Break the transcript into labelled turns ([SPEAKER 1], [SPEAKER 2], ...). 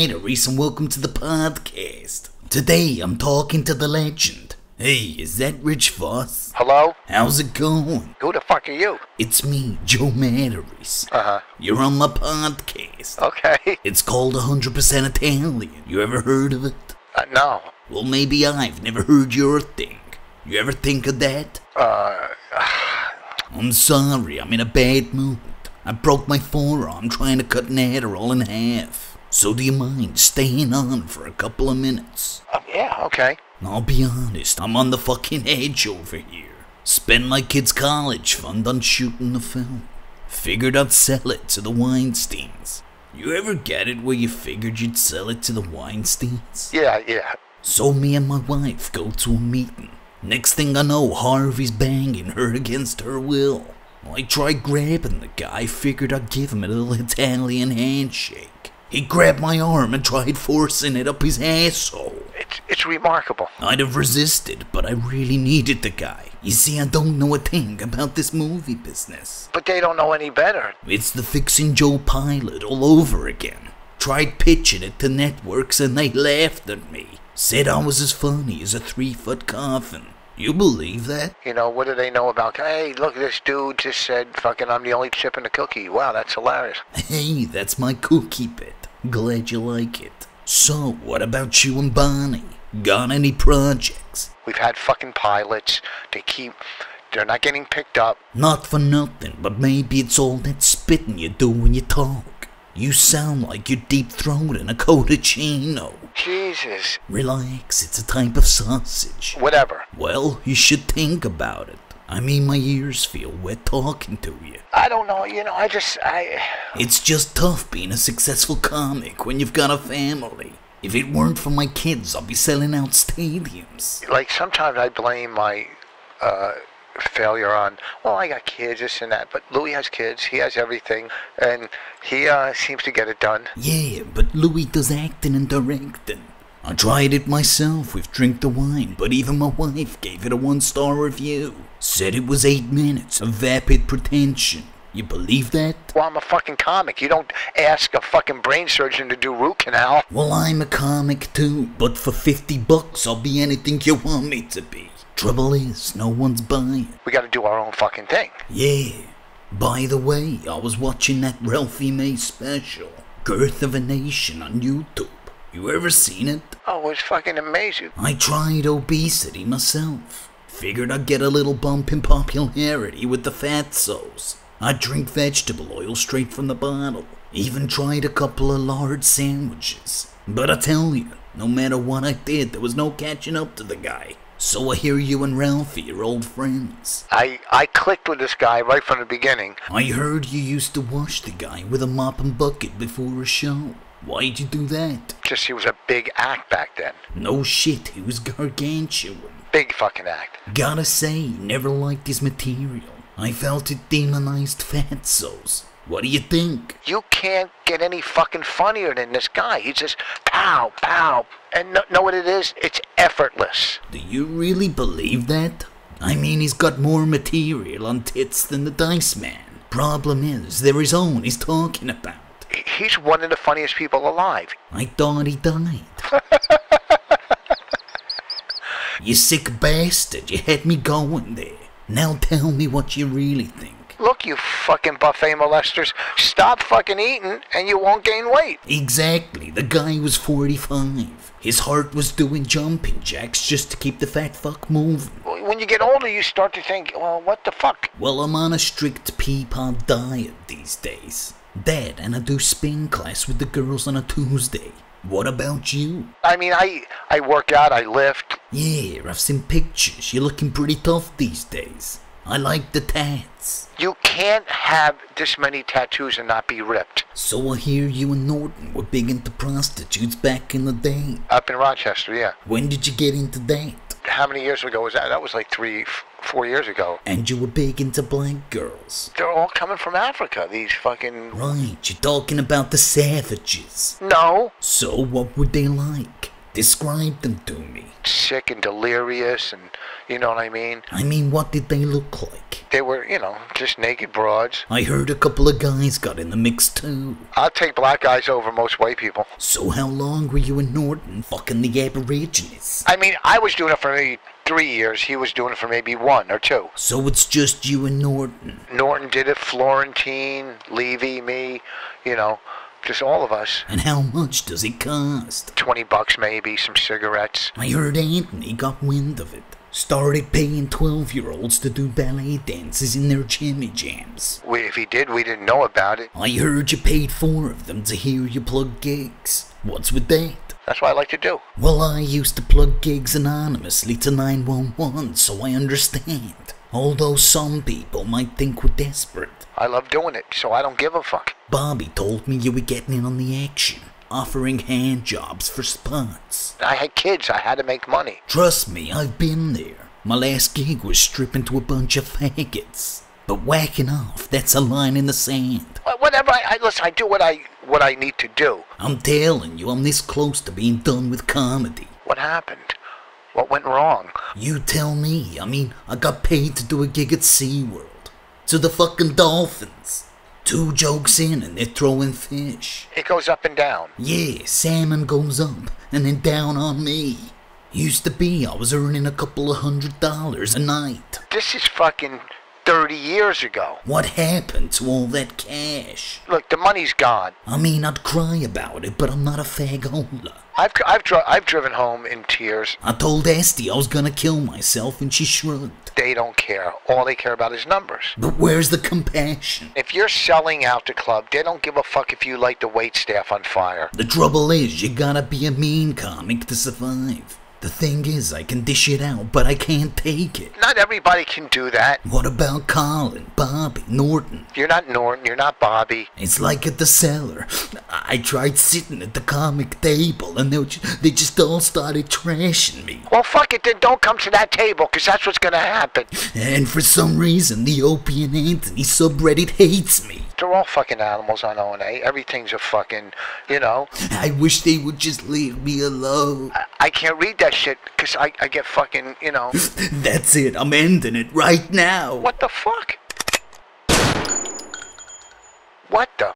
[SPEAKER 1] Matarese and welcome to the podcast. Today I'm talking to the legend. Hey, is that Rich VOS?
[SPEAKER 2] Hello?
[SPEAKER 1] How's it going?
[SPEAKER 2] Who the fuck are you?
[SPEAKER 1] It's me, Joe Matarese.
[SPEAKER 2] Uh-huh.
[SPEAKER 1] You're on my podcast.
[SPEAKER 2] Okay.
[SPEAKER 1] It's called 100% Italian. You ever heard of it?
[SPEAKER 2] No.
[SPEAKER 1] Well, maybe I've never heard your thing. You ever think of that? I'm sorry, I'm in a bad mood. I broke my forearm trying to cut an Adderall in half. So do you mind staying on for a couple of minutes?
[SPEAKER 2] Yeah, okay.
[SPEAKER 1] I'll be honest, I'm on the fucking edge over here. Spent my kid's college fund on shooting the film. Figured I'd sell it to the Weinsteins. You ever get it where you figured you'd sell it to the Weinsteins?
[SPEAKER 2] Yeah.
[SPEAKER 1] So me and my wife go to a meeting. Next thing I know, Harvey's banging her against her will. I tried grabbing the guy, figured I'd give him a little Italian handshake. He grabbed my arm and tried forcing it up his asshole.
[SPEAKER 2] It's remarkable.
[SPEAKER 1] I'd have resisted, but I really needed the guy. You see, I don't know a thing about this movie business.
[SPEAKER 2] But they don't know any better.
[SPEAKER 1] It's the Fixin' Joe pilot all over again. Tried pitching it to networks and they laughed at me. Said I was as funny as a 3-foot coffin. You believe that?
[SPEAKER 2] You know, what do they know about, hey, look, this dude just said fucking I'm the only chip in the cookie. Wow, that's hilarious.
[SPEAKER 1] Hey, that's my cookie bit. Glad you like it. So, what about you and Bonnie? Got any projects?
[SPEAKER 2] We've had fucking pilots. They're not getting picked up.
[SPEAKER 1] Not for nothing, but maybe it's all that spitting you do when you talk. You sound like you're deep-throating a cotticino.
[SPEAKER 2] Jesus.
[SPEAKER 1] Relax, it's a type of sausage.
[SPEAKER 2] Whatever.
[SPEAKER 1] Well, you should think about it. I mean, my ears feel wet talking to you.
[SPEAKER 2] I don't know,
[SPEAKER 1] It's just tough being a successful comic when you've got a family. If it weren't for my kids, I'd be selling out stadiums.
[SPEAKER 2] Like, sometimes I blame my, failure on, well, I got kids, this and that, but Louis has kids, he has everything, and he seems to get it done.
[SPEAKER 1] Yeah, but Louis does acting and directing. I tried it myself with Drink the Wine, but even my wife gave it a 1-star review. Said it was 8 minutes of vapid pretension. You believe that?
[SPEAKER 2] Well, I'm a fucking comic. You don't ask a fucking brain surgeon to do root canal.
[SPEAKER 1] Well, I'm a comic too, but for $50 I'll be anything you want me to be. Trouble is, no one's buying.
[SPEAKER 2] We gotta do our own fucking thing.
[SPEAKER 1] Yeah. By the way, I was watching that Ralphie May special, Girth of a Nation, on YouTube. You ever seen it?
[SPEAKER 2] Oh, it's fucking amazing.
[SPEAKER 1] I tried obesity myself. Figured I'd get a little bump in popularity with the fatsos. I'd drink vegetable oil straight from the bottle. Even tried a couple of lard sandwiches. But I tell you, no matter what I did, there was no catching up to the guy. So I hear you and Ralphie are old friends.
[SPEAKER 2] I clicked with this guy right from the beginning.
[SPEAKER 1] I heard you used to wash the guy with a mop and bucket before a show. Why'd you do that?
[SPEAKER 2] Just he was a big act back then.
[SPEAKER 1] No shit, he was gargantuan.
[SPEAKER 2] Big fucking act.
[SPEAKER 1] Gotta say, never liked his material. I felt it demonized fatsos. What do you think?
[SPEAKER 2] You can't get any fucking funnier than this guy. He's just pow, pow. And know what it is? It's effortless.
[SPEAKER 1] Do you really believe that? I mean, he's got more material on tits than the Dice Man. Problem is, they're his own he's talking about.
[SPEAKER 2] He's one of the funniest people alive.
[SPEAKER 1] I thought he died. You sick bastard, you had me going there. Now tell me what you really think.
[SPEAKER 2] Look, you fucking buffet molesters, stop fucking eating and you won't gain weight.
[SPEAKER 1] Exactly, the guy was 45. His heart was doing jumping jacks just to keep the fat fuck moving.
[SPEAKER 2] When you get older, you start to think, well, what the fuck?
[SPEAKER 1] Well, I'm on a strict pea-pod diet these days. That, and I do spin class with the girls on a Tuesday. What about you?
[SPEAKER 2] I mean, I work out, I lift.
[SPEAKER 1] Yeah, I've seen pictures. You're looking pretty tough these days. I like the tats.
[SPEAKER 2] You can't have this many tattoos and not be ripped.
[SPEAKER 1] So I hear you and Norton were big into prostitutes back in the day.
[SPEAKER 2] Up in Rochester, yeah.
[SPEAKER 1] When did you get into that?
[SPEAKER 2] How many years ago was that? That was like 4 years ago.
[SPEAKER 1] And you were big into black girls.
[SPEAKER 2] They're all coming from Africa, these fucking...
[SPEAKER 1] Right, you're talking about the savages.
[SPEAKER 2] No.
[SPEAKER 1] So what would they like? Describe them to me.
[SPEAKER 2] sick and delirious, and you know what I mean?
[SPEAKER 1] I mean, what did they look like?
[SPEAKER 2] They were, just naked broads.
[SPEAKER 1] I heard a couple of guys got in the mix too.
[SPEAKER 2] I'll take black guys over most white people.
[SPEAKER 1] So how long were you in Norton fucking the Aborigines?
[SPEAKER 2] I mean, I was doing it for maybe 3 years. He was doing it for maybe 1 or 2.
[SPEAKER 1] So it's just you and Norton?
[SPEAKER 2] Norton did it, Florentine, Levy, me, just all of us.
[SPEAKER 1] And how much does it cost?
[SPEAKER 2] $20 maybe, some cigarettes.
[SPEAKER 1] I heard Anthony got wind of it. Started paying 12-year-olds to do ballet dances in their jimmy jams.
[SPEAKER 2] If he did, we didn't know about it.
[SPEAKER 1] I heard you paid 4 of them to hear you plug gigs. What's with that?
[SPEAKER 2] That's what I like to do.
[SPEAKER 1] Well, I used to plug gigs anonymously to 911, so I understand. Although some people might think we're desperate.
[SPEAKER 2] I love doing it, so I don't give a fuck.
[SPEAKER 1] Bobby told me you were getting in on the action, offering hand jobs for spots.
[SPEAKER 2] I had kids, I had to make money.
[SPEAKER 1] Trust me, I've been there. My last gig was stripping to a bunch of faggots. But whacking off, that's a line in the sand.
[SPEAKER 2] Whatever, listen, I do what I need to do.
[SPEAKER 1] I'm telling you, I'm this close to being done with comedy.
[SPEAKER 2] What happened? What went wrong?
[SPEAKER 1] You tell me. I mean, I got paid to do a gig at SeaWorld. To the fucking dolphins. 2 jokes in and they're throwing fish.
[SPEAKER 2] It goes up and down.
[SPEAKER 1] Yeah, salmon goes up and then down on me. Used to be I was earning a couple of $100 a night.
[SPEAKER 2] This is fucking 30 years ago.
[SPEAKER 1] What happened to all that cash?
[SPEAKER 2] Look, the money's gone.
[SPEAKER 1] I mean, I'd cry about it, but I'm not a fagola.
[SPEAKER 2] I've driven home in tears.
[SPEAKER 1] I told Esty I was gonna kill myself and she shrugged.
[SPEAKER 2] They don't care. All they care about is numbers.
[SPEAKER 1] But where's the compassion?
[SPEAKER 2] If you're selling out the club, they don't give a fuck if you light the wait staff on fire.
[SPEAKER 1] The trouble is, you gotta be a mean comic to survive. The thing is, I can dish it out, but I can't take it.
[SPEAKER 2] Not everybody can do that.
[SPEAKER 1] What about Colin, Bobby, Norton?
[SPEAKER 2] You're not Norton, you're not Bobby.
[SPEAKER 1] It's like at the cellar. I tried sitting at the comic table, and they just all started trashing me.
[SPEAKER 2] Well, fuck it, then don't come to that table, because that's what's gonna happen.
[SPEAKER 1] And for some reason, the Opie and Anthony subreddit hates me.
[SPEAKER 2] They're all fucking animals on O&A. Everything's a fucking,
[SPEAKER 1] I wish they would just leave me alone.
[SPEAKER 2] I can't read that shit, because I get fucking,
[SPEAKER 1] That's it, I'm ending it right now.
[SPEAKER 2] What the fuck? What the?